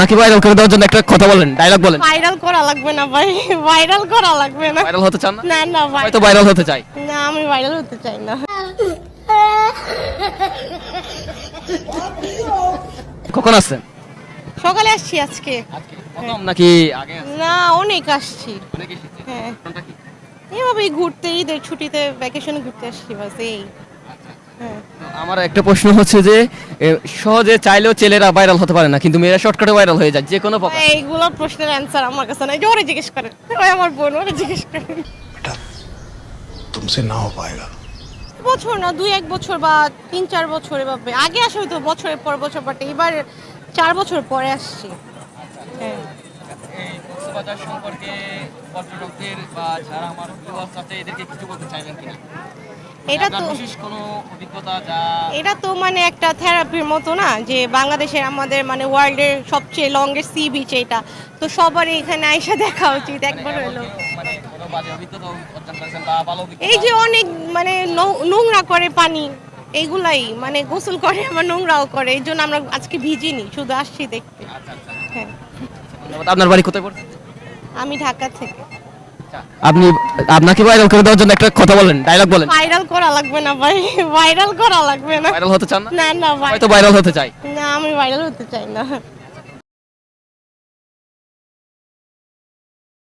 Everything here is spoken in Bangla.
নাকি ভাইরাল করে দেওয়ার জন্য একটা কথা বলেন, ডায়লগ বলেন। ভাইরাল করা লাগবে না ভাই, ভাইরাল করা লাগবে না। ভাইরাল হতে চান না? না না ভাই, হয়তো ভাইরাল হতে চাই। না আমি ভাইরাল হতে চাই না। কখন আসছেন? সকালে আসছি আজকে। প্রথম নাকি আগে আসছেন? না অনেক আসছি। অনেক এসেছে। হ্যাঁ কারণটা কি? এভাবেই ঘুরতে, ঈদের ছুটিতে ভ্যাকেশনে ঘুরতে আসছি বাস এই। হ্যাঁ তো আমার একটা প্রশ্ন হচ্ছে যে সহজে চাইলেও ছেলেরা ভাইরাল হতে পারে না, কিন্তু মেয়েরা শর্টকাটে ভাইরাল হয়ে যায় যে কোনো প্রকার। এইগুলো প্রশ্নের অ্যান্সার আমার কাছে নাই, জোরে জিজ্ঞেস করেন। ওই আমার বোন, ওরে জিজ্ঞেস করেন। तुमसे ना हो पाएगा। বছর না 2-1 বছর বা 3-4 বছর এভাবে আগে আসা হয়তো বছরের পর বছর, বাট এবার 4 বছর পরে আসছি। হ্যাঁ এই কক্সবাজার সম্পর্কে পর্যটকদের বা যারা আমার ভিউয়ার্স আছে এদেরকে কিছু বলতে চাইবেন কিনা? এটা আপনার তো বিশেষ কোনো অভিজ্ঞতা যা এটা তো মানে একটা থেরাপির মতো না, যে বাংলাদেশের আমাদের মানে ওয়ার্ল্ডের সবচেয়ে লংগেস্ট সি বিচ এটা, তো সবারই এখানে আইসা দেখা উচিত একবার হলো। মানে কোনো বাজে অভিজ্ঞতা অর্জন করেছেন বা ভালো অভিজ্ঞতা? এই যে অনেক মানে নোংরা করে পানি, এইগুলাই মানে গোসল করে আবার নোংরাও করে, এই জন্য আমরা আজকে ভিজিনি, শুধু আসছি দেখতে। হ্যাঁ ধন্যবাদ। আপনার বাড়ি কোথায় পড়ছে? আমি ঢাকা থেকে। আপনি আপনাকে ভাইরাল করে দেওয়ার জন্য একটা কথা বলেন, ডায়লগ বলেন। ভাইরাল করা লাগবে না ভাই, ভাইরাল করা লাগবে না। ভাইরাল হতে চান না? না না ভাই, হয়তো ভাইরাল হতে চাই। না আমি ভাইরাল হতে চাই না।